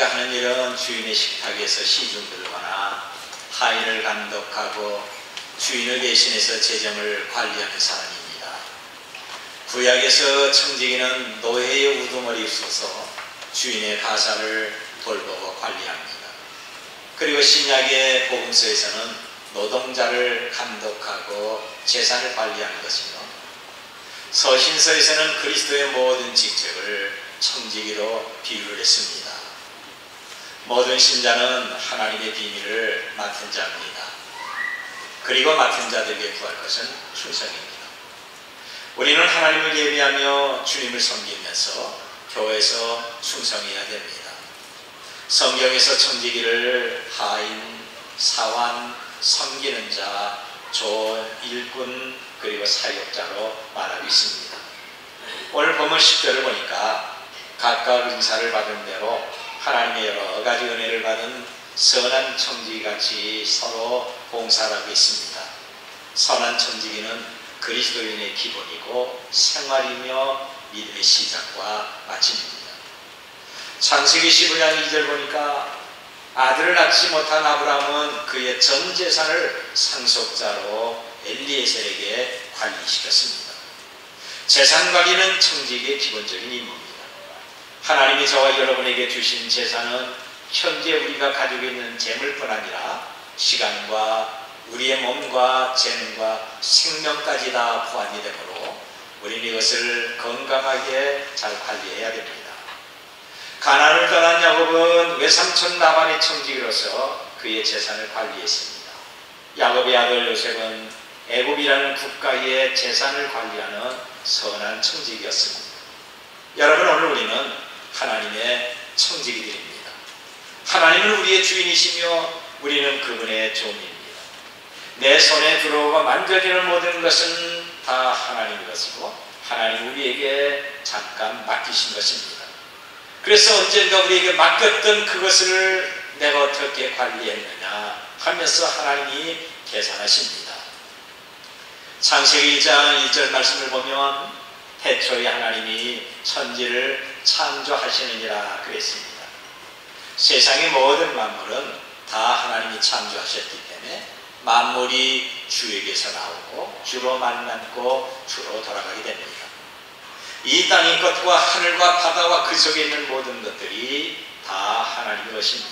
마귀가 하는 일은 주인의 식탁에서 시중 들거나 하인을 감독하고 주인을 대신해서 재정을 관리하는 사람입니다. 구약에서 청지기는 노예의 우두머리 쏘서 주인의 가사를 돌보고 관리합니다. 그리고 신약의 복음서에서는 노동자를 감독하고 재산을 관리하는 것이며, 서신서에서는 그리스도의 모든 직책을 청지기로 비유를 했습니다. 모든 신자는 하나님의 비밀을 맡은 자입니다. 그리고 맡은 자들에게 구할 것은 충성입니다. 우리는 하나님을 예비하며 주님을 섬기면서 교회에서 충성해야 됩니다. 성경에서 청지기를 하인, 사환, 섬기는 자, 조, 일꾼, 그리고 사역자로 말하고 있습니다. 오늘 본문 10절을 보니까 각각 은사를 받은 대로 하나님의 여러 가지 은혜를 받은 선한 청지기같이 서로 봉사를 하고 있습니다. 선한 청지기는 그리스도인의 기본이고 생활이며 믿음의 시작과 마침입니다. 창세기 15장 2절 보니까 아들을 낳지 못한 아브라함은 그의 전 재산을 상속자로 엘리에셀에게 관리시켰습니다. 재산 관리는 청지기의 기본적인 임무입니다. 하나님이 저와 여러분에게 주신 재산은 현재 우리가 가지고 있는 재물뿐 아니라 시간과 우리의 몸과 재능과 생명까지 다 포함이 되므로 우리는 이것을 건강하게 잘 관리해야 됩니다. 가나안을 떠난 야곱은 외삼촌 라반의 청지기로서 그의 재산을 관리했습니다. 야곱의 아들 요셉은 애굽이라는 국가의 재산을 관리하는 선한 청지기였습니다. 여러분, 오늘 우리는 하나님의 청지기들입니다. 하나님은 우리의 주인이시며 우리는 그분의 종입니다. 내 손에 들어오고 만져지는 모든 것은 다 하나님의 것이고 하나님 우리에게 잠깐 맡기신 것입니다. 그래서 언젠가 우리에게 맡겼던 그것을 내가 어떻게 관리했느냐 하면서 하나님이 계산하십니다. 창세기 2장 1절 말씀을 보면 태초에 하나님이 천지를 창조하시느니라 그랬습니다. 세상의 모든 만물은 다 하나님이 창조하셨기 때문에 만물이 주에게서 나오고 주로 만났고 주로 돌아가게 됩니다. 이 땅의 것과 하늘과 바다와 그 속에 있는 모든 것들이 다 하나님의 것입니다.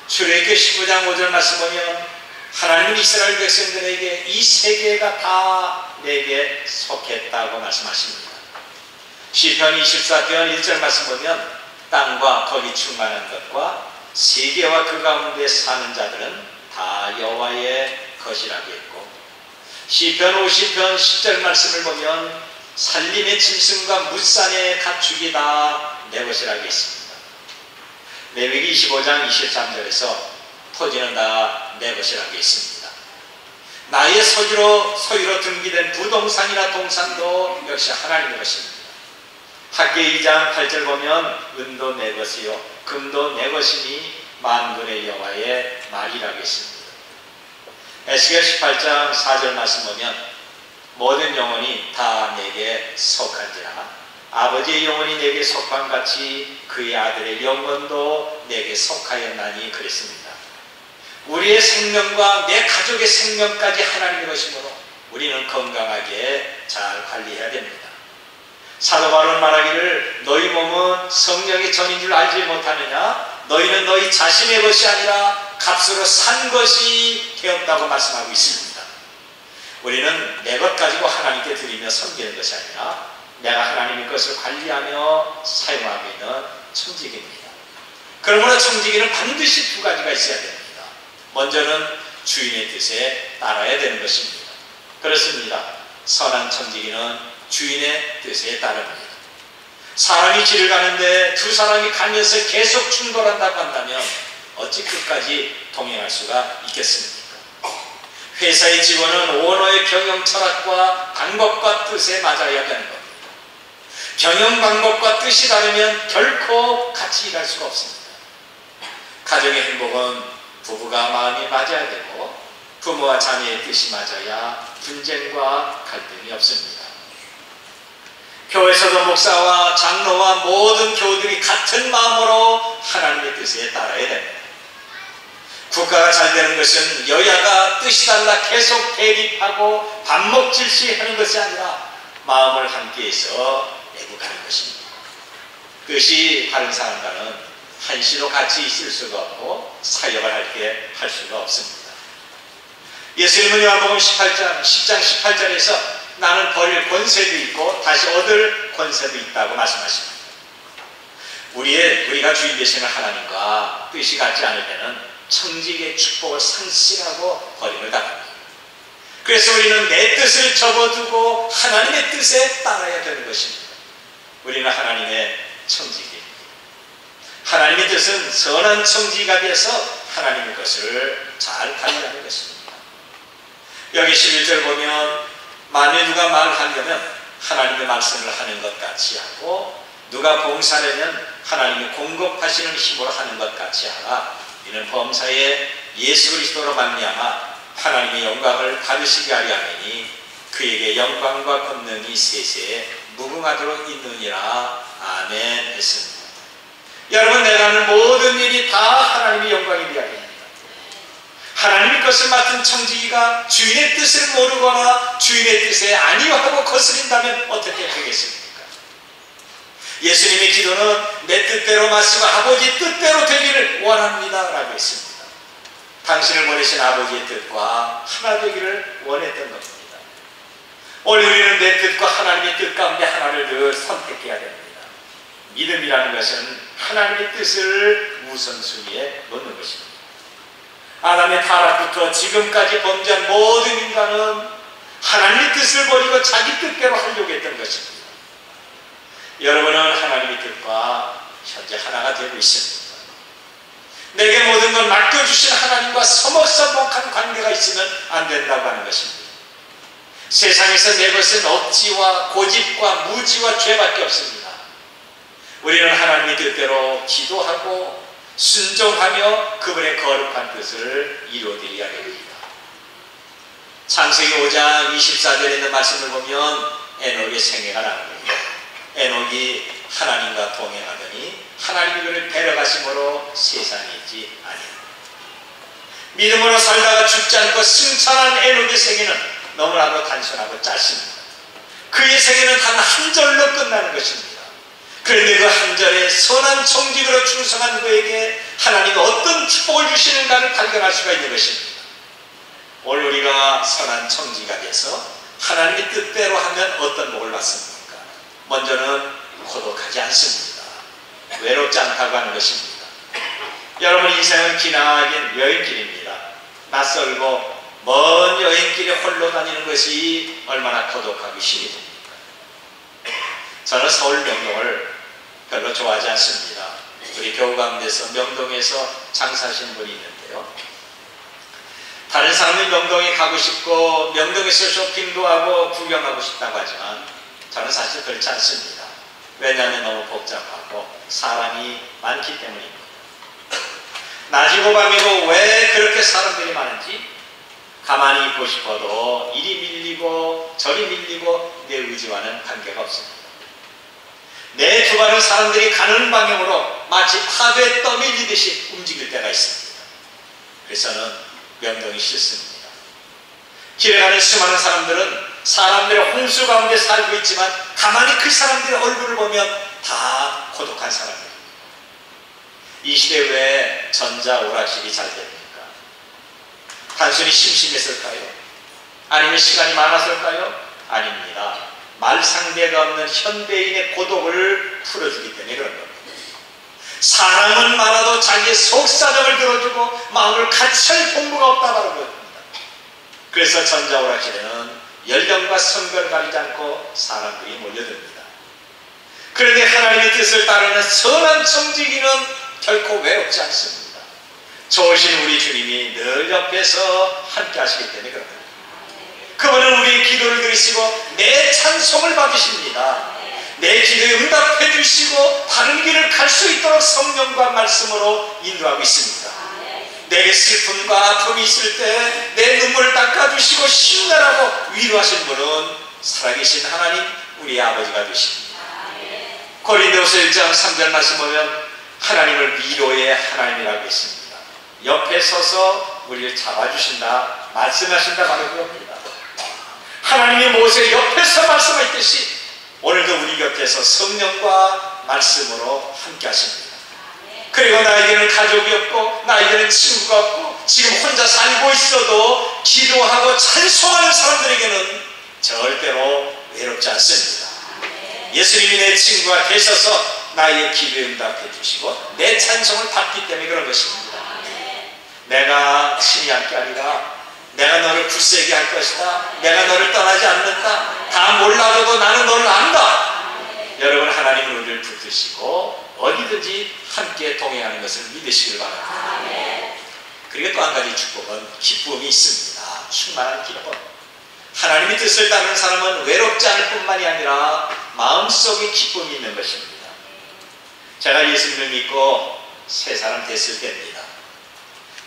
출애굽기 15장 5절 말씀 보면 하나님은 이스라엘 백성들에게 이 세계가 다 내게 속했다고 말씀하십니다. 시편 24편 1절 말씀 보면 땅과 거기 충만한 것과 세계와 그 가운데 사는 자들은 다 여호와의 것이라고 했고, 시편 50편 10절 말씀을 보면 산림의 짐승과 무산의 가축이 다 내 것이라고 했습니다. 레위기 25장 23절에서 토지는 다 내 것이라고 했습니다. 나의 소유로 등기된 부동산이나 동산도 역시 하나님의 것입니다. 학계 2장 8절 보면 은도 내 것이요 금도 내 것이니 만군의 여호와의 말이라고 했습니다. 에스겔 18장 4절 말씀 보면 모든 영혼이 다 내게 속한지라 아버지의 영혼이 내게 속한 같이 그의 아들의 영혼도 내게 속하였나니 그랬습니다. 우리의 생명과 내 가족의 생명까지 하나님의 것이므로 우리는 건강하게 잘 관리해야 됩니다. 사도 바울은 말하기를 너희 몸은 성령의 전인 줄 알지 못하느냐? 너희는 너희 자신의 것이 아니라 값으로 산 것이 되었다고 말씀하고 있습니다. 우리는 내 것 가지고 하나님께 드리며 섬기는 것이 아니라 내가 하나님의 것을 관리하며 사용하고 있는 청지기입니다. 그러므로 청지기는 반드시 두 가지가 있어야 됩니다. 먼저는 주인의 뜻에 따라야 되는 것입니다. 그렇습니다. 선한 청지기는 주인의 뜻에 따릅니다. 사람이 길을 가는데 두 사람이 가면서 계속 충돌한다고 한다면 어찌 끝까지 동행할 수가 있겠습니까? 회사의 직원은 오너의 경영 철학과 방법과 뜻에 맞아야 되는 겁니다. 경영 방법과 뜻이 다르면 결코 같이 일할 수가 없습니다. 가정의 행복은 부부가 마음이 맞아야 되고 부모와 자녀의 뜻이 맞아야 분쟁과 갈등이 없습니다. 교회에서도 목사와 장로와 모든 교우들이 같은 마음으로 하나님의 뜻에 따라야 됩니다. 국가가 잘 되는 것은 여야가 뜻이 달라 계속 대립하고 반목질시하는 것이 아니라 마음을 함께해서 애국하는 것입니다. 뜻이 다른 사람과는 한시도 같이 있을 수가 없고 사역을 할 수가 없습니다. 예수님은 요한복음 10장 18절에서 나는 버릴 권세도 있고 다시 얻을 권세도 있다고 말씀하십니다. 우리가 주인 되시는 하나님과 뜻이 같지 않을 때는 청지기의 축복을 상실하고 버림을 당합니다. 그래서 우리는 내 뜻을 접어두고 하나님의 뜻에 따라야 되는 것입니다. 우리는 하나님의 청지기입니다. 하나님의 뜻은 선한 청지기가 돼서 하나님의 것을 잘 관리하는 것입니다. 여기 11절 보면 만일 누가 말하려면 하나님의 말씀을 하는 것 같이 하고 누가 봉사하려면 하나님이 공급하시는 힘으로 하는 것 같이 하라. 이는 범사에 예수 그리스도로 말미암아 하나님의 영광을 받으시게 하려 함이니 그에게 영광과 권능이 세세에 무궁하도록 있느니라. 아멘 했습니다. 여러분, 내가 하는 모든 일이 다 하나님의 영광에 비하입니다. 하나님의 것을 맡은 청지기가 주인의 뜻을 모르거나 주인의 뜻에 아니하고 거스린다면 어떻게 되겠습니까? 예수님의 기도는 내 뜻대로 마시고 아버지 뜻대로 되기를 원합니다 라고 했습니다. 당신을 보내신 아버지의 뜻과 하나 되기를 원했던 겁니다. 오늘 우리는 내 뜻과 하나님의 뜻 가운데 하나를 늘 선택해야 됩니다. 믿음이라는 것은 하나님의 뜻을 우선순위에 놓는 것입니다. 아담의 타락부터 지금까지 범죄한 모든 인간은 하나님의 뜻을 버리고 자기 뜻대로 하려고 했던 것입니다. 여러분은 하나님의 뜻과 현재 하나가 되고 있습니다. 내게 모든 걸 맡겨주신 하나님과 서먹서먹한 관계가 있으면 안 된다고 하는 것입니다. 세상에서 내 것은 억지와 고집과 무지와 죄밖에 없습니다. 우리는 하나님의 뜻대로 기도하고 순종하며 그분의 거룩한 뜻을 이루어드려야 됩니다. 창세기 5장 24절에 있는 말씀을 보면 에녹의 생애가 나옵니다. 에녹이 하나님과 동행하더니 하나님이 그를 데려가심으로 세상에 있지 아니하니라. 믿음으로 살다가 죽지 않고 승천한 에녹의 생애는 너무나도 단순하고 짧습니다. 그의 생애는 단 한 절로 끝나는 것입니다. 그런데 그 한 절에 선한 청지기로 충성한 그에게 하나님이 어떤 축복을 주시는가를 발견할 수가 있는 것입니다. 오늘 우리가 선한 청지기가 돼서 하나님의 뜻대로 하면 어떤 복을 받습니까? 먼저는 고독하지 않습니다. 외롭지 않다고 하는 것입니다. 여러분, 인생은 기나긴 여행길입니다. 낯설고 먼 여행길에 홀로 다니는 것이 얼마나 고독하고 힘이 됩니까? 저는 서울 명동을 별로 좋아하지 않습니다. 우리 교우 가운데서 명동에서 장사하시는 분이 있는데요. 다른 사람은 명동에 가고 싶고 명동에서 쇼핑도 하고 구경하고 싶다고 하지만 저는 사실 그렇지 않습니다. 왜냐하면 너무 복잡하고 사람이 많기 때문입니다. 낮이고 밤이고 왜 그렇게 사람들이 많은지 가만히 있고 싶어도 이리 밀리고 저리 밀리고 내 의지와는 관계가 없습니다. 내 두 발은 사람들이 가는 방향으로 마치 파도에 떠밀리듯이 움직일 때가 있습니다. 그래서는 명동이 싫습니다. 길에 가는 수많은 사람들은 사람들의 홍수 가운데 살고 있지만 가만히 그 사람들의 얼굴을 보면 다 고독한 사람입니다. 이 시대에 왜 전자 오락실이 잘 됩니까? 단순히 심심했을까요? 아니면 시간이 많았을까요? 아닙니다. 말 상대가 없는 현대인의 고독을 풀어주기 때문에 그런 겁니다. 사람은 많아도 자기의 속사정을 들어주고 마음을 같이 할 공부가 없다고 합니다. 그래서 전자오락실에는 연령과 성별을 가리지 않고 사람들이 몰려듭니다. 그런데 하나님의 뜻을 따르는 선한 청지기는 결코 외롭지 않습니다. 좋으신 우리 주님이 늘 옆에서 함께 하시기 때문에 그렇습니다. 그분은 우리의 기도를 들으시고 내 찬송을 받으십니다. 내 기도에 응답해 주시고 바른 길을 갈 수 있도록 성령과 말씀으로 인도하고 있습니다. 내게 슬픔과 아픔이 있을 때 내 눈물을 닦아주시고 힘내라고 위로하신 분은 살아계신 하나님 우리의 아버지가 되십니다. 고린도후서 1장 3절 말씀 보면 하나님을 위로의 하나님이라고 했습니다. 옆에 서서 우리를 잡아주신다, 말씀하신다, 바로 그겁니다. 하나님이 모세 옆에서 말씀하셨듯이 오늘도 우리 곁에서 성령과 말씀으로 함께 하십니다. 그리고 나에게는 가족이 없고 나에게는 친구가 없고 지금 혼자 살고 있어도 기도하고 찬송하는 사람들에게는 절대로 외롭지 않습니다. 예수님이 내 친구가 되셔서 나의 기도에 응답해 주시고 내 찬송을 받기 때문에 그런 것입니다. 내가 친히 함께하리라, 내가 너를 굳세게 할 것이다, 내가 너를 떠나지 않는다, 다 몰라도 나는 너를 안다. 여러분, 하나님은 우리를 붙드시고 어디든지 함께 동행하는 것을 믿으시길 바랍니다. 그리고 또 한 가지 축복은 기쁨이 있습니다. 충만한 기쁨. 하나님의 뜻을 따르는 사람은 외롭지 않을 뿐만이 아니라 마음속에 기쁨이 있는 것입니다. 제가 예수님을 믿고 새 사람 됐을 때입니다.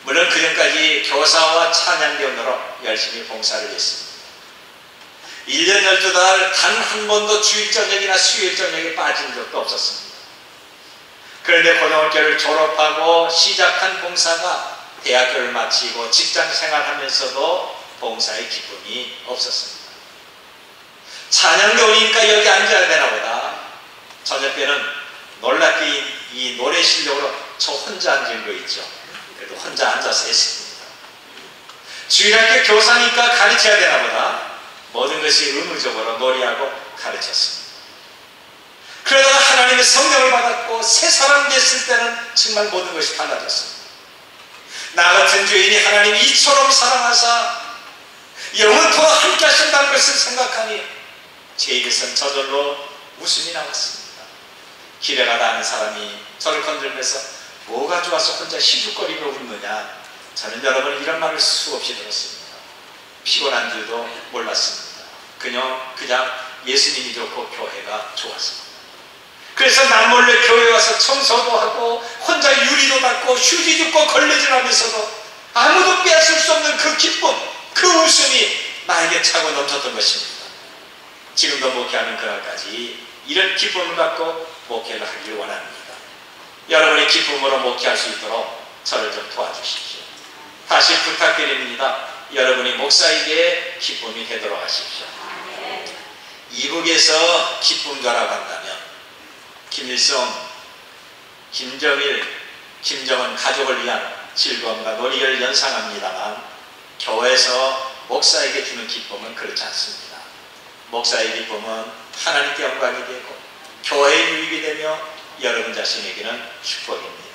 물론 그전까지 교사와 찬양대원으로 열심히 봉사를 했습니다. 1년 12달 단 한 번도 주일 저녁이나 수요일 저녁에 빠진 적도 없었습니다. 그런데 고등학교를 졸업하고 시작한 봉사가 대학교를 마치고 직장 생활하면서도 봉사의 기쁨이 없었습니다. 찬양대원이니까 여기 앉아야 되나 보다. 저녁 때는 놀랍게 이 노래 실력으로 저 혼자 앉은 거 있죠. 그래도 혼자 앉아서 했습니다. 주일학교 교사니까 가르쳐야 되나 보다. 모든 것이 의무적으로 놀이하고 가르쳤습니다. 그러다가 하나님의 성령을 받았고 새 사람 됐을 때는 정말 모든 것이 달라졌습니다. 나 같은 죄인이 하나님이 이처럼 사랑하사 영원토록 함께 하신다는 것을 생각하니 제 입에서는 저절로 웃음이 나왔습니다. 길에 가다 하는 사람이 저를 건들면서 뭐가 좋아서 혼자 희죽거리며 웃느냐, 저는 여러분 이런 말을 수없이 들었습니다. 피곤한 줄도 몰랐습니다. 그냥 예수님이 좋고 교회가 좋았습니다. 그래서 남몰래 교회 와서 청소도 하고 혼자 유리도 닦고 휴지 줍고 걸레질하면서도 아무도 빼앗을 수 없는 그 기쁨, 그 웃음이 나에게 차고 넘쳤던 것입니다. 지금도 목회하는 그날까지 이런 기쁨을 갖고 목회를 하길 원합니다. 여러분의 기쁨으로 목회할 수 있도록 저를 좀 도와주십시오. 다시 부탁드립니다. 여러분이 목사에게 기쁨이 되도록 하십시오. 이북에서 기쁨가라고 한다면 김일성, 김정일, 김정은 가족을 위한 즐거움과 놀이를 연상합니다만 교회에서 목사에게 주는 기쁨은 그렇지 않습니다. 목사의 기쁨은 하나님께 영광이 되고 교회의 유익이 되며 여러분 자신에게는 축복입니다.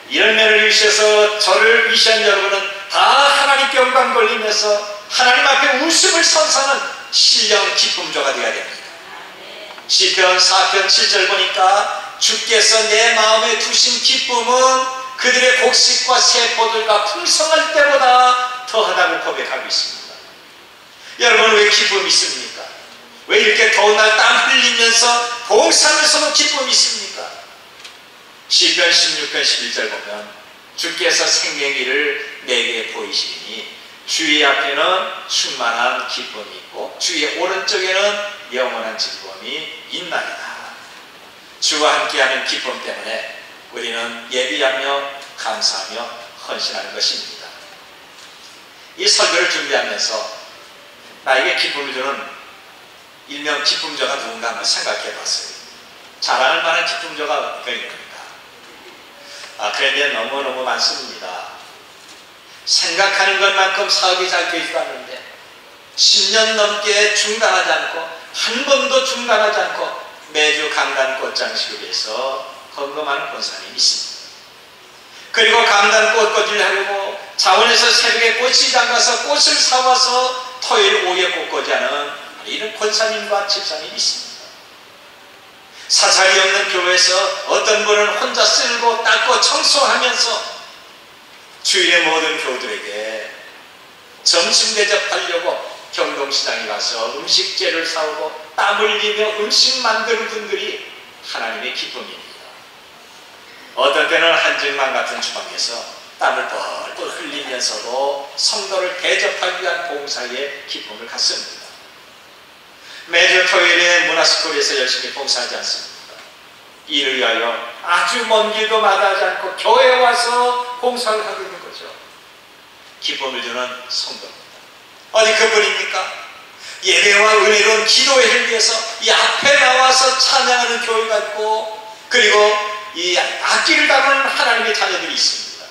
이런 면을 위시해서 저를 위시한 여러분은 다 하나님께 영광 돌리면서 하나님 앞에 웃음을 선사하는 신령 기쁨조가 되어야 됩니다. 시편 4편 7절 보니까 주께서 내 마음에 두신 기쁨은 그들의 곡식과 세포들과 풍성할 때보다 더하다고 고백하고 있습니다. 여러분, 왜 기쁨이 있습니까? 왜 이렇게 더운 날 땀 흘리면서 봉사하면서도 기쁨이 있습니까? 시편 16편 11절 보면 주께서 생명기를 내게 보이시니 주의 앞에는 충만한 기쁨이 있고 주의 오른쪽에는 영원한 즐거움이 있나이다. 주와 함께하는 기쁨 때문에 우리는 예비하며 감사하며 헌신하는 것입니다. 이 설교를 준비하면서 나에게 기쁨을 주는 일명 기쁨조가 누군가 한번 생각해 봤어요. 자랑할 만한 기쁨조가 어떤 겁니까? 그런데 너무너무 많습니다. 생각하는 것만큼 사업이 잘 되지도 않는데 10년 넘게 중단하지 않고 한 번도 중단하지 않고 매주 강단 꽃장식을위해서 헌금하는 권사님이 있습니다. 그리고 강단 꽃꽂이를 하려고 자원에서 새벽에 꽃시장 가서 꽃을 사와서 토요일 오후에 꽃꽂이하는 이런 권사님과 집사님이 있습니다. 사찰이 없는 교회에서 어떤 분은 혼자 쓸고 닦고 청소하면서 주일의 모든 교우들에게 점심 대접하려고 경동시장에 가서 음식재를 사오고 땀 흘리며 음식 만드는 분들이 하나님의 기쁨입니다. 어떤 때는 한증만 같은 주방에서 땀을 뻘뻘 흘리면서도 성도를 대접하기 위한 봉사의 기쁨을 갖습니다. 매주 토요일에 문화스쿨에서 열심히 봉사하지 않습니까? 이를 위하여 아주 먼 길도 마다하지 않고 교회에 와서 봉사를 하고 있는 거죠. 기쁨을 주는 성도입니다. 어디 그뿐입니까? 예배와 은혜로운 기도회를 위해서 이 앞에 나와서 찬양하는 교회가 있고, 그리고 이 악기를 다루는 하나님의 자녀들이 있습니다.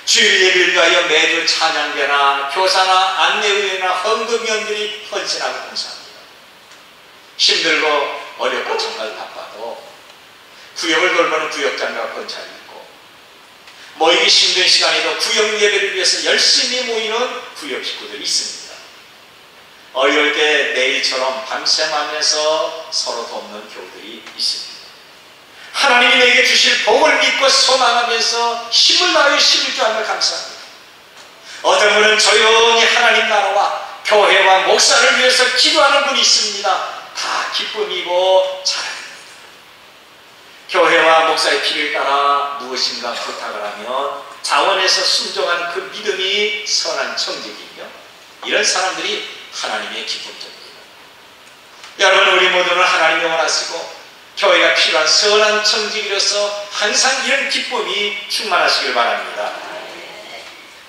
주일 예배를 위하여 매주 찬양대나 교사나 안내위원이나 헌금위원들이 헌신하고 봉사합니다. 힘들고 어렵고 정말 바빠도 구역을 돌보는 구역장과 권찰이 있고, 모이기 힘든 시간에도 구역 예배를 위해서 열심히 모이는 구역 식구들이 있습니다. 어려울 때 내일처럼 밤샘하면서 서로 돕는 교우들이 있습니다. 하나님이 내게 주실 복을 믿고 소망하면서 힘을 다하여 힘을 주하며 감사합니다. 어떤 분은 조용히 하나님 나라와 교회와 목사를 위해서 기도하는 분이 있습니다. 다 기쁨이고 자랑입니다. 교회와 목사의 필요에 따라 무엇인가 부탁을 하면 자원해서 순종하는 그 믿음이 선한 청직이며, 이런 사람들이 하나님의 기쁨입니다. 여러분, 우리 모두는 하나님이 원하시고 교회가 필요한 선한 청직이로서 항상 이런 기쁨이 충만하시길 바랍니다.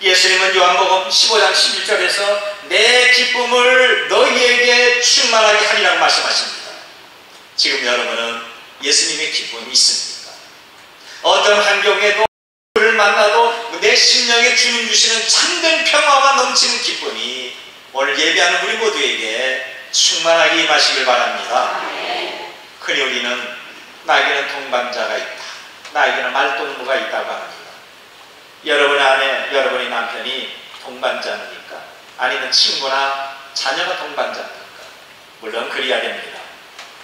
예수님은 요한복음 15장 11절에서 내 기쁨을 너희에게 충만하게 하리라고 말씀하십니다. 지금 여러분은 예수님의 기쁨이 있습니까? 어떤 환경에도 그를 만나도 내 심령에 주님 주시는 참된 평화가 넘치는 기쁨이 오늘 예배하는 우리 모두에게 충만하게 임하시길 바랍니다. 그리 우리는 나에게는 동반자가 있다, 나에게는 말동무가 있다고 합니다. 여러분 안에 여러분의 남편이 동반자입니까? 아니면 친구나 자녀가 동반자입니까? 물론 그래야 됩니다.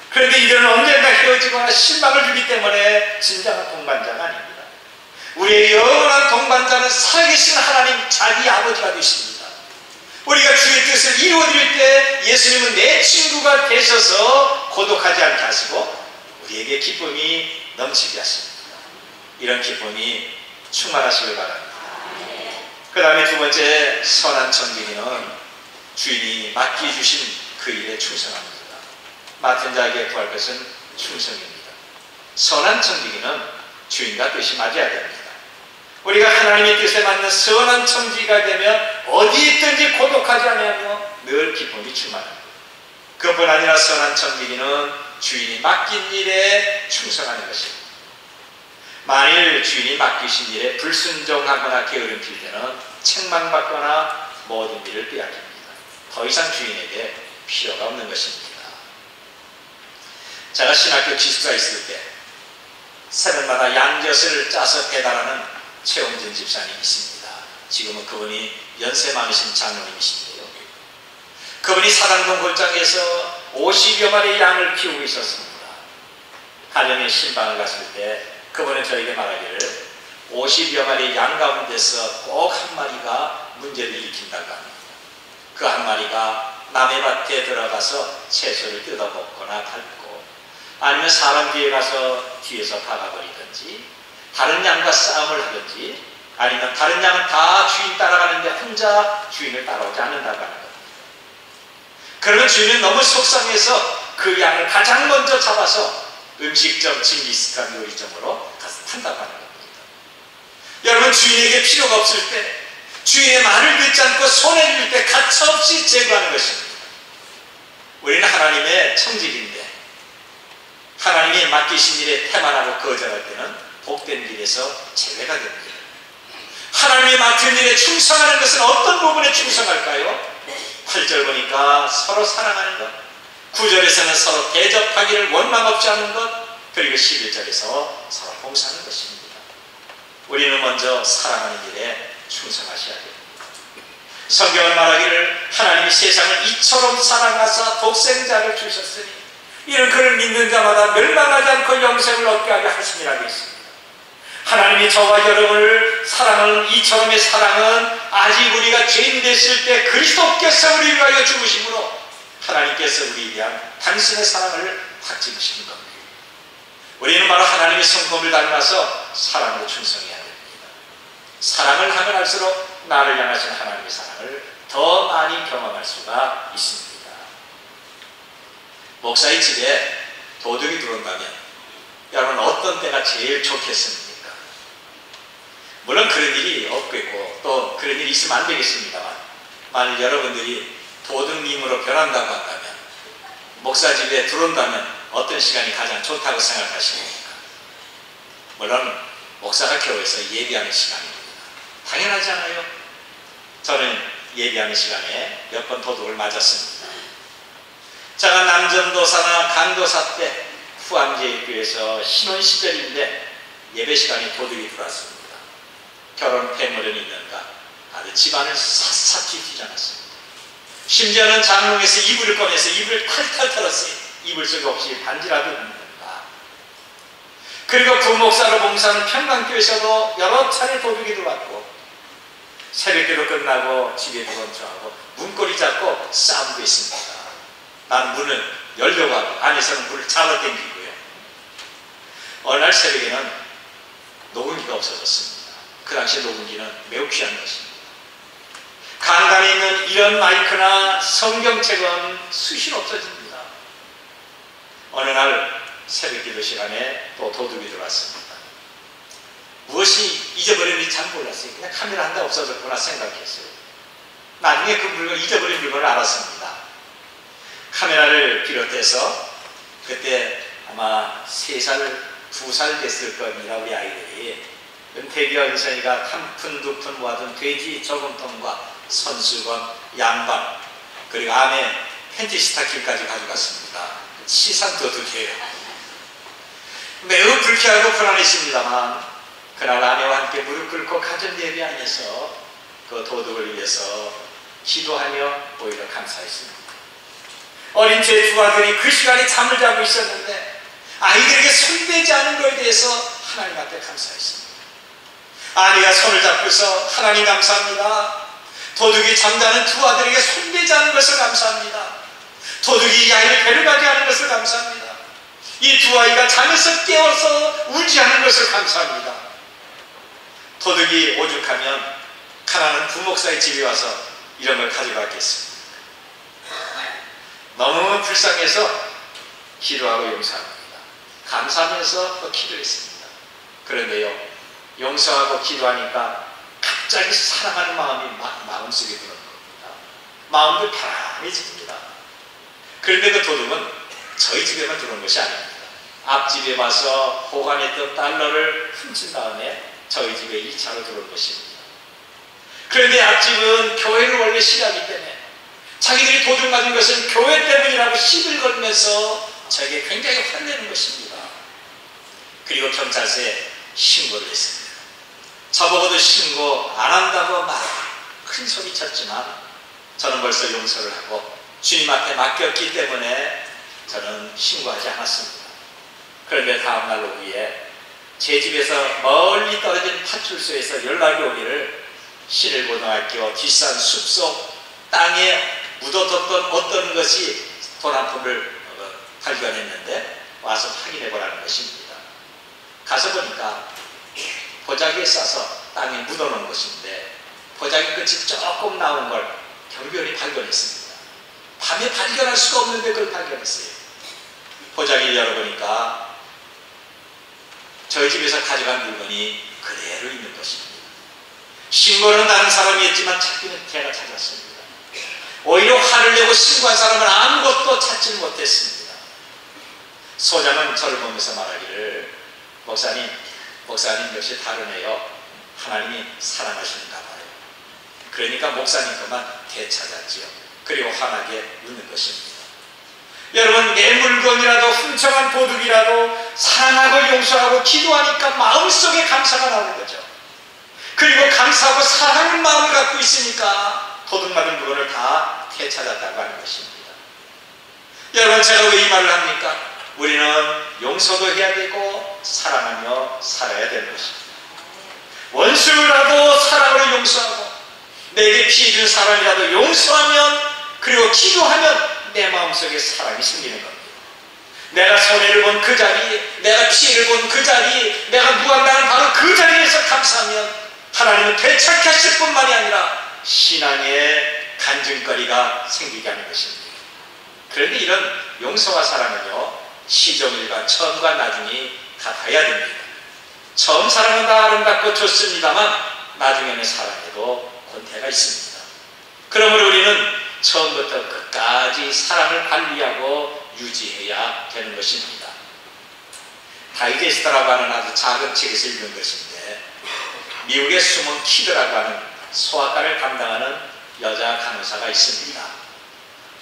그런데 이들은 언젠가 헤어지거나 실망을 주기 때문에 진정한 동반자가 아닙니다. 우리의 영원한 동반자는 살아계신 하나님 자기 아버지가 되십니다. 우리가 주의 뜻을 이루어드릴 때 예수님은 내 친구가 되셔서 고독하지 않게 하시고 우리에게 기쁨이 넘치게 하십니다. 이런 기쁨이 충만하시길 바랍니다. 그 다음에 두 번째, 선한 청지기는 주인이 맡겨주신 그 일에 충성합니다. 맡은 자에게 구할 것은 충성입니다. 선한 청지기는 주인과 뜻이 맞아야 됩니다. 우리가 하나님의 뜻에 맞는 선한 청지기가 되면 어디 있든지 고독하지 않으며 늘 기쁨이 충만합니다. 그뿐 아니라 선한 청지기는 주인이 맡긴 일에 충성하는 것입니다. 만일 주인이 맡기신 일에 불순종하거나 게으름 필 때는 책망받거나 모든 일을 빼앗깁니다. 더 이상 주인에게 필요가 없는 것입니다. 제가 신학교 기숙사 있을 때 새벽마다 양젓을 짜서 배달하는 최원진 집사님이 있습니다. 지금은 그분이 연세 많으신 장로님이신데요. 그분이 사당동 골장에서 50여 마리의 양을 키우고 있었습니다. 가정의 신방을 갔을 때 그분은 저에게 말하기를 50여 마리의 양 가운데서 꼭 한 마리가 문제를 일으킨다고 합니다. 그 한 마리가 남의 밭에 들어가서 채소를 뜯어먹거나 밟고, 아니면 사람 뒤에 가서 뒤에서 박아버리든지, 다른 양과 싸움을 하든지, 아니면 다른 양은 다 주인 따라가는데 혼자 주인을 따라오지 않는다고 하는 겁니다. 그러면 주인은 너무 속상해서 그 양을 가장 먼저 잡아서 음식점, 징기스칸 요리점으로 가서 판다고 하는 겁니다. 여러분, 주인에게 필요가 없을 때, 주인의 말을 듣지 않고 손해줄 때 가차없이 제거하는 것입니다. 우리는 하나님의 청직인데 하나님이 맡기신 일에 태만하고 거절할 때는 복된 길에서 제외가 됩니다. 하나님이 맡은 일에 충성하는 것은 어떤 부분에 충성할까요? 8절 보니까 서로 사랑하는 것, 9절에서는 서로 대접하기를 원망 없이 하는 것, 그리고 11절에서 서로 봉사하는 것입니다. 우리는 먼저 사랑하는 일에 충성하셔야 됩니다. 성경은 말하기를 하나님이 세상을 이처럼 사랑하사 독생자를 주셨으니 이는 그를 믿는 자마다 멸망하지 않고 영생을 얻게 하려 하심이라고 했습니다. 하나님이 저와 여러분을 사랑하는 이처럼의 사랑은 아직 우리가 죄인 됐을 때 그리스도께서 우리를 위하여 죽으심으로 하나님께서 우리에 대한 당신의 사랑을 확증하시는 겁니다. 우리는 바로 하나님의 성품을 닮아서 사랑으로 충성해야 됩니다. 사랑을 하면 할수록 나를 향하신 하나님의 사랑을 더 많이 경험할 수가 있습니다. 목사의 집에 도둑이 들어온다면 여러분 어떤 때가 제일 좋겠습니까? 물론 그런 일이 없겠고 또 그런 일이 있으면 안 되겠습니다만, 만일 여러분들이 도둑님으로 변한다고 한다면, 목사 집에 들어온다면 어떤 시간이 가장 좋다고 생각하십니까? 물론 목사가 교회에서 예배하는 시간입니다. 당연하지 않아요? 저는 예배하는 시간에 몇 번 도둑을 맞았습니다. 제가 남전도사나 강도사 때 후암제일교회에서 신혼 시절인데 예배 시간에 도둑이 들어왔습니다. 결혼 패물은 있는가 아주 집안을 샅샅이 뒤져놨습니다. 심지어는 장롱에서 이불을 꺼내서 이불을 탈탈 털었어요. 이불 속에 없이 반지라도 있는가. 그리고 부목사로 봉사하는 평강교회에서도 여러 차례 도둑이 들어왔고, 새벽기도 끝나고 집에 들어온 저하고 문고리 잡고 싸움도 했습니다. 나는 문을 열려고 하고 안에서는 문을 잡아당기고요. 어느 날 새벽에는 녹음기가 없어졌습니다. 그 당시에 녹음기는 매우 귀한 것입니다. 강단에 있는 이런 마이크나 성경책은 수시로 없어집니다. 어느 날 새벽기도 시간에 또 도둑이 들어왔습니다. 무엇이 잊어버렸는지 잘 몰랐어요. 그냥 카메라 한 대 없어졌구나 생각했어요. 나중에 그 물건, 잊어버린 물건을 알았습니다. 카메라를 비롯해서 그때 아마 3살, 2살 됐을 겁니다. 우리 아이들이 은퇴비와 은선이가 한 푼, 2푼 모아둔 돼지 저금통과 선수건, 양반, 그리고 안에 팬티 스타킹까지 가져갔습니다. 치산 도둑이에요. 매우 불쾌하고 불안했습니다만, 그날 아내와 함께 무릎 꿇고 가정 예배 안에서 그 도둑을 위해서 기도하며 오히려 감사했습니다. 어린 제 두 아들이 그 시간에 잠을 자고 있었는데 아이들에게 손대지 않은 것에 대해서 하나님 앞에 감사했습니다. 아내가 손을 잡고서 하나님 감사합니다. 도둑이 잠자는 두 아들에게 손대지 않은 것을 감사합니다. 도둑이 이 아이를 데려가지 않은 것을 감사합니다. 이 두 아이가 잠에서 깨어서 울지 않은 것을 감사합니다. 도둑이 오죽하면 가난한 부목사의 집에 와서 이런 걸 가져갔겠습니다. 너무 불쌍해서 기도하고 용서합니다. 감사하면서 또 기도했습니다. 그런데요, 용서하고 기도하니까 갑자기 사랑하는 마음이 마음속에 드는 겁니다. 마음도 편안해집니다. 그런데 그 도둑은 저희 집에만 들어온 것이 아닙니다. 앞집에 와서 보관했던 달러를 훔친 다음에 저희 집에 2차로 들어온 것입니다. 그런데 앞집은 교회를 원래 싫어하기 때문에 자기들이 도둑 맞은 것은 교회 때문이라고 시비를 걸면서 저에게 굉장히 화내는 것입니다. 그리고 경찰서에 신고를 했습니다. 저보고도 신고 안 한다고 막 큰 소리 쳤지만 저는 벌써 용서를 하고 주님 앞에 맡겼기 때문에 저는 신고하지 않았습니다. 그런데 다음날 오후에 제 집에서 멀리 떨어진 파출소에서 연락이 오기를 신일고등학교 뒷산 숲속 땅에 묻어뒀던 어떤 것이 돈 한 푼을 발견했는데 와서 확인해보라는 것입니다. 가서 보니까 보자기에 싸서 땅에 묻어놓은 것인데 보자기 끝이 조금 나온 걸 경비원이 발견했습니다. 밤에 발견할 수가 없는데 그걸 발견했어요. 보자기를 열어보니까 저희 집에서 가져간 물건이 그대로 있는 것입니다. 신고는 다른 사람이 했지만 찾기는 제가 찾았습니다. 오히려 화를 내고 신고한 사람은 아무것도 찾지 못했습니다. 소장은 저를 보면서 말하기를 목사님 역시 다르네요. 하나님이 사랑하시는가 봐요. 그러니까 목사님 것만 되찾았지요. 그리고 환하게 웃는 것입니다. 여러분, 내 물건이라도 훔쳐간 도둑이라도 사랑하고 용서하고 기도하니까 마음속에 감사가 나오는 거죠. 그리고 감사하고 사랑하는 마음을 갖고 있으니까 도둑맞은 물건을 다 되찾았다고 하는 것입니다. 여러분, 제가 왜 이 말을 합니까? 우리는 용서도 해야 되고 사랑하며 살아야 되는 것입니다. 원수라도 사랑으로 용서하고 내게 피해준 사람이라도 용서하면 그리고 기도하면 내 마음속에 사랑이 생기는 겁니다. 내가 손해를 본 그 자리, 내가 피해를 본 그 자리, 내가 무한다는 바로 그 자리에서 감사하면 하나님은 되찾게 하실 뿐만이 아니라 신앙의 간증거리가 생기게 하는 것입니다. 그런데 이런 용서와 사랑은요, 시종일관 처음과 나중이 다 봐야 됩니다. 처음 사랑은 다 아름답고 좋습니다만 나중에는 사랑에도 권태가 있습니다. 그러므로 우리는 처음부터 끝까지 사랑을 관리하고 유지해야 되는 것입니다. 다이제스트라고 하는 아주 작은 책에서 읽은 것인데, 미국의 숨은 키드라고 하는 소아과를 담당하는 여자 간호사가 있습니다.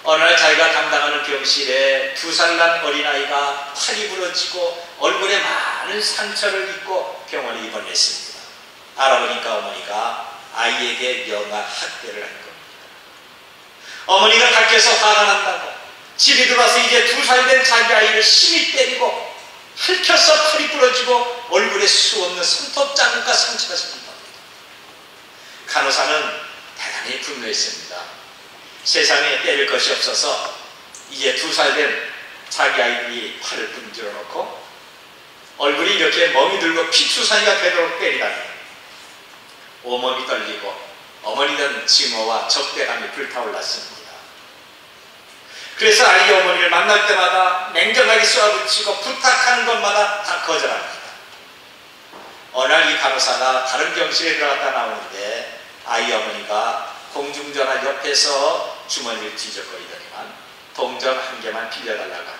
어느 날 자기가 담당하는 병실에 2살 난 어린아이가 팔이 부러지고 얼굴에 많은 상처를 입고 병원에 입원했습니다. 알아보니까 어머니가 아이에게 명한 학대를 한 겁니다. 어머니가 밖에서 화가 난다고 집에 들어와서 이제 2살 된 자기 아이를 심히 때리고 핥혀서 팔이 부러지고 얼굴에 수없는 손톱 자국과 상처가 생긴 겁니다. 간호사는 대단히 분노했습니다. 세상에 때릴 것이 없어서 이제 2살 된 자기 아이들이 팔을 분질러 놓고 얼굴이 이렇게 멍이 들고 피투성이가 되도록 때리다니 온몸이 떨리고 어머니는 증오와 적대감이 불타올랐습니다. 그래서 아이 어머니를 만날 때마다 냉정하게 쏘아붙이고 부탁하는 것마다 다 거절합니다. 어느 날 이 간호사가 다른 병실에 들어갔다 나오는데 아이 어머니가 공중전화 옆에서 주머니를 뒤적거리더니만 동전 1개만 빌려달라고 합니다.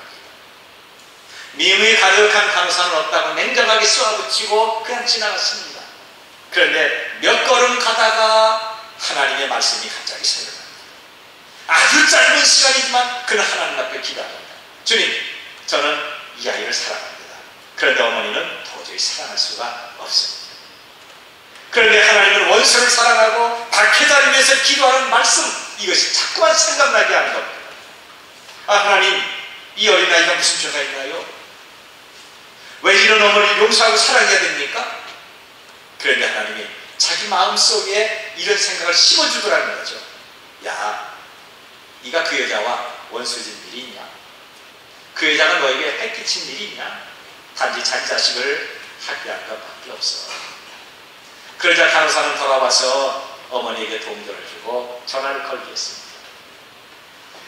미움이 가득한 간호사는 없다고 냉정하게 쏘아붙이고 그냥 지나갔습니다. 그런데 몇 걸음 가다가 하나님의 말씀이 갑자기 생각납니다. 아주 짧은 시간이지만 그는 하나님 앞에 기도합니다. 주님, 저는 이 아이를 사랑합니다. 그런데 어머니는 도저히 사랑할 수가 없습니다. 그런데 하나님은 원수를 사랑하고 박해자를 위해서 기도하는 말씀, 이것이 자꾸만 생각나게 하는 겁니다. 아, 하나님, 이 어린아이가 무슨 죄가 있나요? 왜 이런 어머니를 용서하고 사랑해야 됩니까? 그런데 하나님이 자기 마음속에 이런 생각을 심어주더라는 거죠. 야, 네가 그 여자와 원수진 일이 있냐? 그 여자가 너에게 해끼친 일이 있냐? 단지 자기 자식을 학대한 것밖에 없어. 그러자 간호사는 돌아와서 어머니에게 동전을 주고 전화를 걸게 했습니다.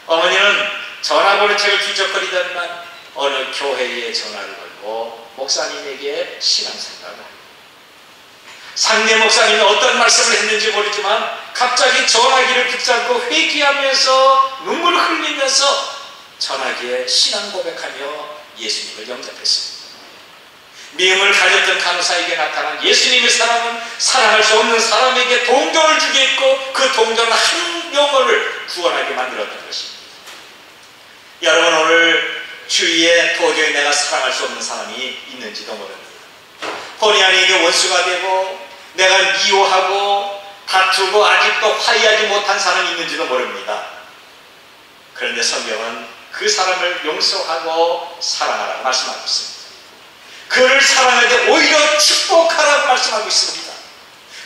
어머니는 전화번호책을 뒤적거리더니만 어느 교회에 전화를 걸고 목사님에게 신앙생활을 합니다. 상대 목사님이 어떤 말씀을 했는지 모르지만 갑자기 전화기를 붙잡고 회개하면서 눈물을 흘리면서 전화기에 신앙 고백하며 예수님을 영접했습니다. 미움을 가졌던 간호사에게 나타난 예수님의 사랑은 사랑할 수 없는 사람에게 동정을 주게 했고 그 동정은 한 영혼을 구원하게 만들었던 것입니다. 여러분, 오늘 주위에 도저히 내가 사랑할 수 없는 사람이 있는지도 모릅니다. 본의 아니게 원수가 되고 내가 미워하고 다투고 아직도 화해하지 못한 사람이 있는지도 모릅니다. 그런데 성경은 그 사람을 용서하고 사랑하라고 말씀하고 있습니다. 그를 사랑하되 오히려 축복하라고 말씀하고 있습니다.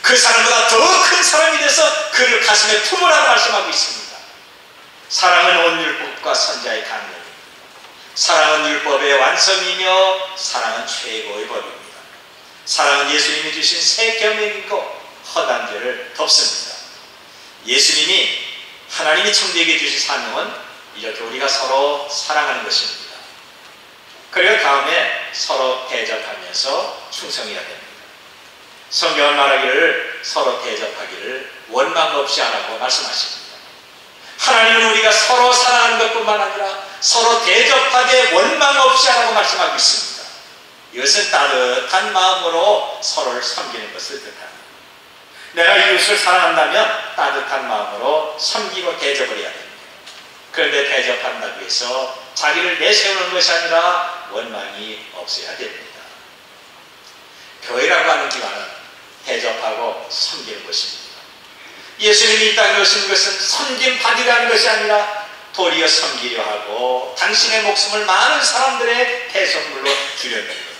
그 사람보다 더 큰 사람이 돼서 그를 가슴에 품으라고 말씀하고 있습니다. 사랑은 온 율법과 선자의 강령입니다. 사랑은 율법의 완성이며 사랑은 최고의 법입니다. 사랑은 예수님이 주신 새 계명이고 허다한 죄를 덮습니다. 예수님이 하나님이 청지에게 주신 사명은 이렇게 우리가 서로 사랑하는 것입니다. 그리고 다음에 서로 대접하면서 충성해야 됩니다. 성경은 말하기를 서로 대접하기를 원망 없이 하라고 말씀하십니다. 하나님은 우리가 서로 사랑하는 것뿐만 아니라 서로 대접하되 원망 없이 하라고 말씀하고 있습니다. 이것은 따뜻한 마음으로 서로를 섬기는 것을 뜻합니다. 내가 이웃을 사랑한다면 따뜻한 마음으로 섬기고 대접을 해야 됩니다. 그런데 대접한다고 해서 자기를 내세우는 것이 아니라 원망이 없어야 됩니다. 교회라고 하는 기관은 대접하고 섬기는 것입니다. 예수님이 이 땅에 오신 것은 섬김 받으려는 것이 아니라 도리어 섬기려 하고 당신의 목숨을 많은 사람들의 대속물로 주려는 것.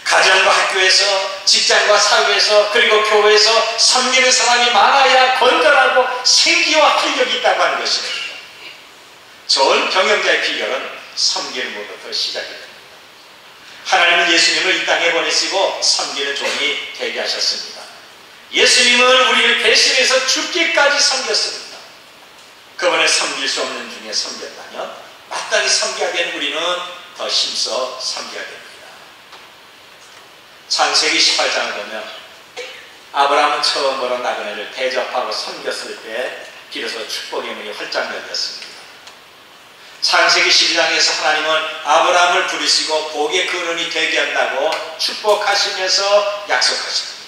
가정과 학교에서, 직장과 사회에서, 그리고 교회에서 섬기는 사람이 많아야 건전하고 생기와 활력이 있다고 하는 것입니다. 좋은 경영자의 비결은 섬기는 것부터 시작이 됩니다. 하나님은 예수님을 이 땅에 보내시고 섬기는 종이 되게 하셨습니다. 예수님은 우리를 배신해서 죽기까지 섬겼습니다. 그분을 섬길 수 없는 중에 섬겼다면 마땅히 섬겨야 되는 우리는 더 힘써 섬겨야 됩니다. 창세기 18장을 보면 아브라함은 처음으로 나그네를 대접하고 섬겼을 때 비로소 축복의 문이 활짝 열렸습니다. 창세기 12장에서 하나님은 아브라함을 부르시고 복의 근원이 되게 한다고 축복하시면서 약속하십니다.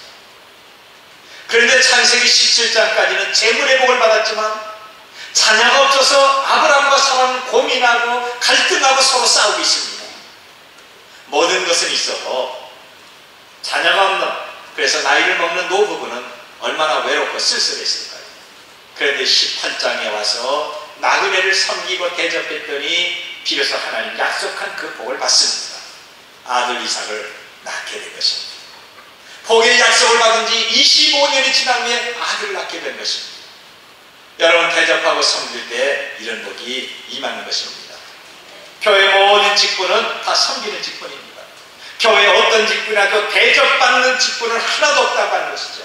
그런데 창세기 17장까지는 재물의 복을 받았지만 자녀가 없어서 아브라함과 사라는 고민하고 갈등하고 서로 싸우고 있습니다. 모든 것은 있어도 자녀가 없는, 그래서 나이를 먹는 노부부는 얼마나 외롭고 쓸쓸했을까요? 그런데 18장에 와서 나그네를 섬기고 대접했더니 비로소 하나님 약속한 그 복을 받습니다. 아들 이삭을 낳게 된 것입니다. 복의 약속을 받은 지 25년이 지난 후에 아들을 낳게 된 것입니다. 여러분, 대접하고 섬길 때 이런 복이 임하는 것입니다. 교회 모든 직분은 다 섬기는 직분입니다. 교회 어떤 직분이라도 대접받는 직분은 하나도 없다고 하는 것이죠.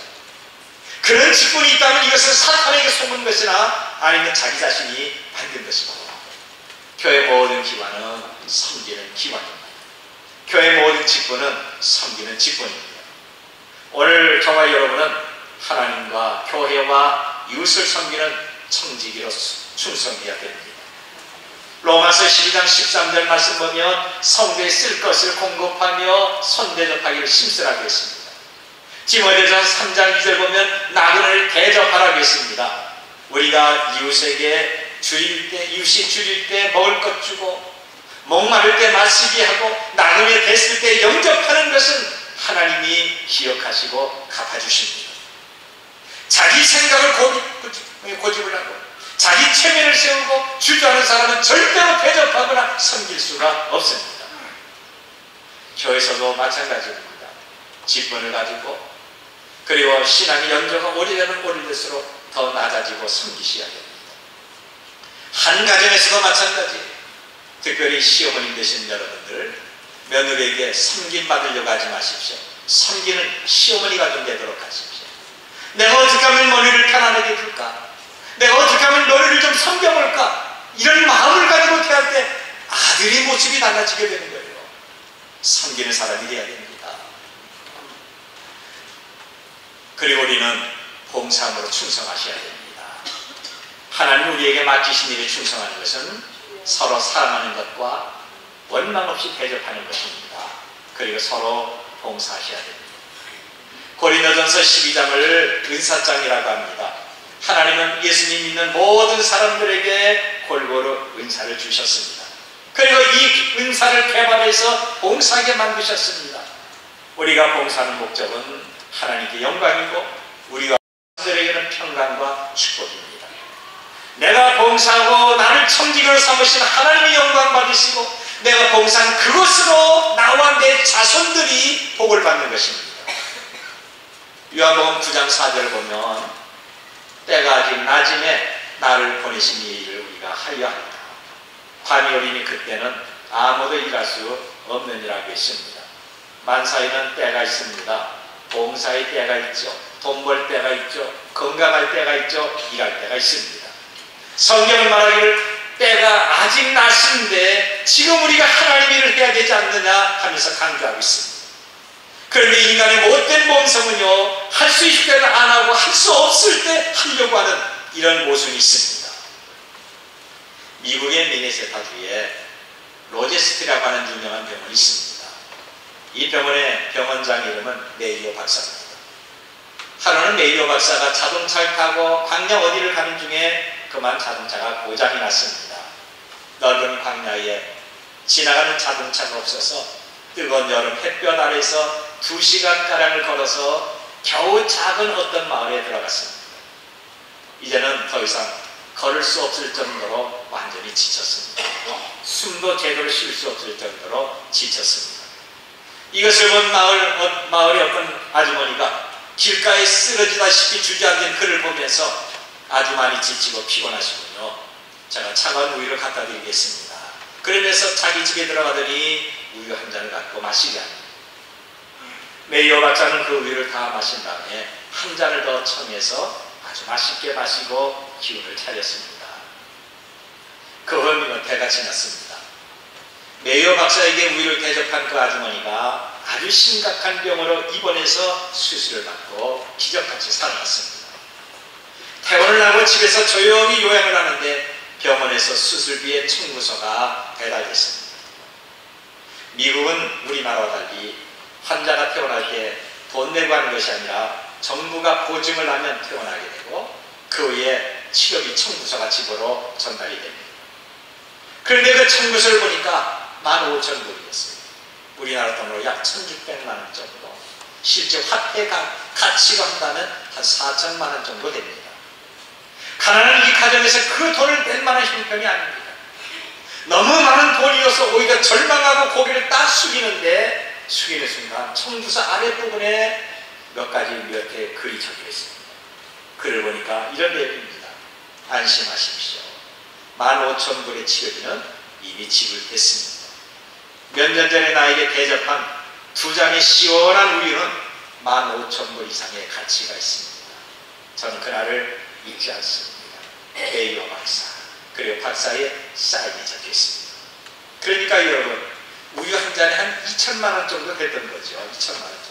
그런 직분이 있다면 이것은 사탄에게 속은 것이나 아니면 자기 자신이 만든 것입니다. 교회 모든 기관은 섬기는 기관입니다. 교회 모든 직분은 섬기는 직분입니다. 오늘 저와 여러분은 하나님과 교회와 이웃을 섬기는 청지기로 충성해야 됩니다. 로마서 12장 13절 말씀 보면 성도에 쓸 것을 공급하며 손대접하기를 심쓰라고 했습니다. 디모데전서 3장 2절 보면 나그네를 대접하라고 했습니다. 우리가 이웃에게 줄일 때, 이웃이 줄일 때 먹을 것 주고 목마를 때 마시게 하고 나그네 됐을 때 영접하는 것은 하나님이 기억하시고 갚아주십니다. 자기 생각을 고집을 하고 자기 체면을 세우고 주저하는 사람은 절대로 대접하거나 섬길 수가 없습니다. 교회에서도 마찬가지입니다. 직분을 가지고 그리고 신앙의 연조가 오래되면 오래될수록 더 낮아지고 섬기셔야 됩니다. 한 가정에서도 마찬가지. 특별히 시어머니 되신 여러분들, 며느리에게 섬김받으려고 하지 마십시오. 섬기는 시어머니가 좀 되도록 하십시오. 내가 어떻게 하면 며느리를 편안하게 해줄까? 내가 어떻게 하면 너희를 좀 섬겨볼까? 이런 마음을 가지고 대할 때 아들의 모습이 달라지게 되는 거예요. 섬기는 사람이 되어야 됩니다. 그리고 우리는 봉사함으로 충성하셔야 됩니다. 하나님 우리에게 맡기신 일에 충성하는 것은 서로 사랑하는 것과 원망 없이 대접하는 것입니다. 그리고 서로 봉사하셔야 됩니다. 고린도전서 12장을 은사장이라고 합니다. 하나님은 예수님 믿는 모든 사람들에게 골고루 은사를 주셨습니다. 그리고 이 은사를 개발해서 봉사하게 만드셨습니다. 우리가 봉사하는 목적은 하나님께 영광이고 우리가 사람들에게는 평강과 축복입니다. 내가 봉사하고 나를 청지기로 삼으신 하나님의 영광 받으시고 내가 봉사한 그것으로 나와 내 자손들이 복을 받는 것입니다. 요한복음 9장 4절을 보면 때가 아직 낮음에 나를 보내신 이 일을 우리가 하려 합니다. 관이 어리니 그때는 아무도 일할 수 없느니라고 했습니다. 만사에는 때가 있습니다. 봉사의 때가 있죠. 돈 벌 때가 있죠. 건강할 때가 있죠. 일할 때가 있습니다. 성경은 말하기를 때가 아직 낮은데 지금 우리가 하나님 일을 해야 되지 않느냐 하면서 강조하고 있습니다. 그런데 인간의 못된 몸성은요, 할 수 있을 때는 안 하고 할 수 없을 때 하려고 하는 이런 모순이 있습니다. 미국의 미네소타주에 로제스트라고 하는 유명한 병원이 있습니다. 이 병원의 병원장 이름은 메이오 박사입니다. 하루는 메이오 박사가 자동차를 타고 광야 어디를 가는 중에 그만 자동차가 고장이 났습니다. 넓은 광야에 지나가는 자동차가 없어서 뜨거운 여름 햇볕 아래서 2시간가량을 걸어서 겨우 작은 어떤 마을에 들어갔습니다. 이제는 더 이상 걸을 수 없을 정도로 완전히 지쳤습니다. 숨도 제대로 쉴 수 없을 정도로 지쳤습니다. 이것을 본 마을의 어떤 아주머니가 길가에 쓰러지다시피 주저앉은 그를 보면서 아주 많이 지치고 피곤하시군요. 제가 차가운 우유를 갖다 드리겠습니다. 그러면서 자기 집에 들어가더니 우유 한 잔을 갖고 마시게 합니다. 메이오 박사는 그 우유를 다 마신 다음에 한 잔을 더 청해서 아주 맛있게 마시고 기운을 차렸습니다. 그 허밍은 때가 지났습니다. 메이어 박사에게 우유를 대접한 그 아주머니가 아주 심각한 병으로 입원해서 수술을 받고 기적같이 살아났습니다. 퇴원을 하고 집에서 조용히 요양을 하는데 병원에서 수술비의 청구서가 배달됐습니다. 미국은 우리나라와 달리 환자가 퇴원할 때 돈 내고 하는 것이 아니라 정부가 보증을 하면 퇴원하게 되고 그 후에 치료비 청구서가 집으로 전달이 됩니다. 그런데 그 청구서를 보니까 15,000불이었어요. 우리나라 돈으로 약 1,600만 원 정도. 실제 화폐 가치로 한다면 한 4천만 원 정도 됩니다. 가난한 이 가정에서 그 돈을 낼 만한 형편이 아닙니다. 너무 많은 돈이어서 오히려 절망하고 고개를 딱 숙이는데 숙이는 순간 청구서 아랫부분에 몇 가지 이렇게 글이 적혀 있습니다. 글을 보니까 이런 내용입니다. 안심하십시오. 15,000불의 치료비는 이미 지불됐습니다. 몇 년 전에 나에게 대접한 2잔의 시원한 우유는 15,000불 이상의 가치가 있습니다. 저는 그날을 잊지 않습니다. 메이어 박사, 그리고 박사의 사인이 적혀 있습니다. 그러니까 여러분, 우유 한 잔에 한 2천만 원 정도 됐던 거죠. 2천만 원 정도.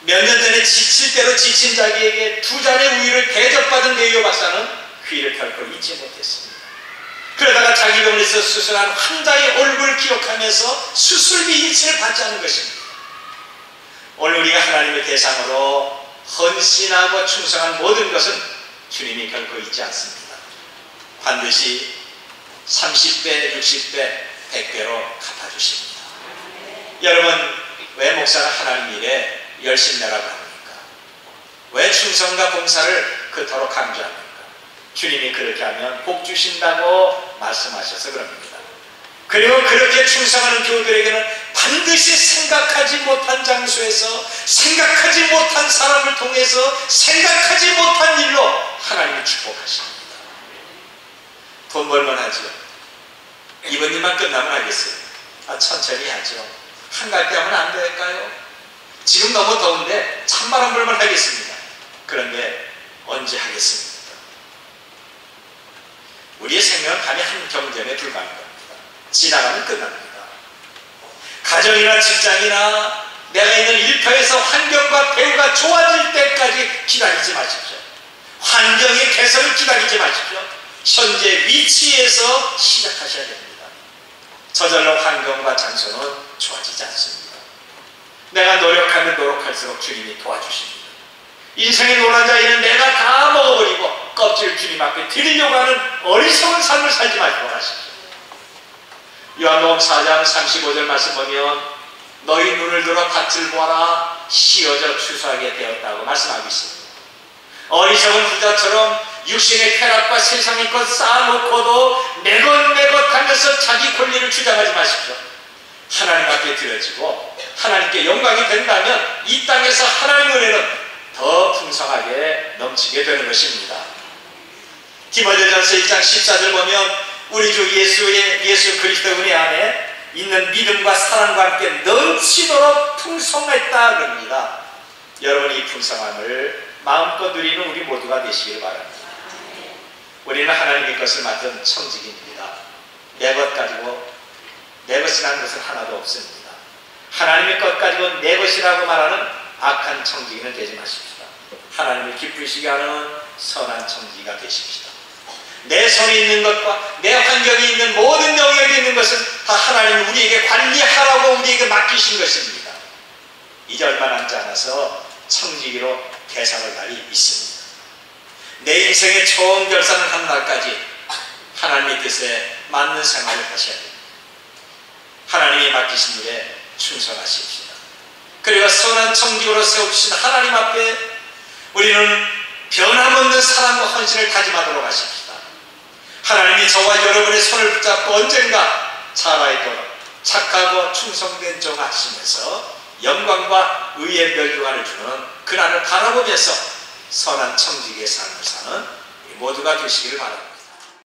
몇 년 전에 지칠 대로 지친 자기에게 2잔의 우유를 대접받은 메이어 박사는 그 일을 결코 잊지 못했습니다. 그러다가 자기 병원에서 수술한 환자의 얼굴을 기억하면서 수술비 일치를 받지 않은 것입니다. 오늘 우리가 하나님의 대상으로 헌신하고 충성한 모든 것은 주님이 결코 잊지 않습니다. 반드시 30배, 60배, 100배로 갚아주십니다. 여러분, 왜 목사가 하나님 일에 열심내라고 합니까? 왜 충성과 봉사를 그토록 강조합니까? 주님이 그렇게 하면 복 주신다고 말씀하셔서 그럽니다. 그리고 그렇게 충성하는 교우들에게는 반드시 생각하지 못한 장소에서 생각하지 못한 사람을 통해서 생각하지 못한 일로 하나님이 축복하십니다. 돈 벌면 하죠. 이번 일만 끝나면 하겠어요. 천천히 하죠. 한갈 때 하면 안 될까요? 지금 너무 더운데 1,000만 원 벌면 하겠습니다. 그런데 언제 하겠습니까? 우리의 생명은 단위 한 경전에 불과한 겁니다. 지나가면 끝납니다. 가정이나 직장이나 내가 있는 일터에서 환경과 배우가 좋아질 때까지 기다리지 마십시오. 환경의 개선을 기다리지 마십시오. 현재 위치에서 시작하셔야 됩니다. 저절로 환경과 장소는 좋아지지 않습니다. 내가 노력하면 노력할수록 주님이 도와주십니다. 인생의 노란자에는 내가 다 먹어버리고 껍질을 주님 앞에 드리려고 하는 어리석은 삶을 살지 말고 하십시오. 요한복음 4장 35절 말씀 보면 너희 눈을 들어 밭을 보아라 씌어져 추수하게 되었다고 말씀하고 있습니다. 어리석은 부자처럼 육신의 쾌락과 세상의 것 쌓아놓고도 매것매것하면서 자기 권리를 주장하지 마십시오. 하나님 앞에 드려지고 하나님께 영광이 된다면 이 땅에서 하나님의 은혜는 더 풍성하게 넘치게 되는 것입니다. 디모데전서 1장 14절 보면 우리 주 예수 그리스도 은혜 안에 있는 믿음과 사랑과 함께 넘치도록 풍성했다 그럽니다. 여러분, 이 풍성함을 마음껏 누리는 우리 모두가 되시길 바랍니다. 우리는 하나님의 것을 맡은 청직입니다. 내 것 가지고 내 것이라는 것은 하나도 없습니다. 하나님의 것 가지고 내 것이라고 말하는 악한 청지기는 되지 마십시다. 하나님을 기쁘시게 하는 선한 청지기가 되십시다. 내 손에 있는 것과 내 환경에 있는 모든 영역에 있는 것은 다 하나님이 우리에게 관리하라고 우리에게 맡기신 것입니다. 이제 얼마 남지 않아서 청지기로 대상을 날이 있습니다. 내 인생의 총결산을 한 날까지 하나님의 뜻에 맞는 생활을 하셔야 됩니다. 하나님이 맡기신 일에 충성하십시다. 그리고 선한 청지기로 세워주신 하나님 앞에 우리는 변함없는 사랑과 헌신을 다짐하도록 하십시다. 하나님이 저와 여러분의 손을 붙잡고 언젠가 살아있도록 착하고 충성된 종 하시면서 영광과 의의 멸류관을 주는 그날을 바라보면서 선한 청지기의 삶을 사는 모두가 되시기를 바랍니다.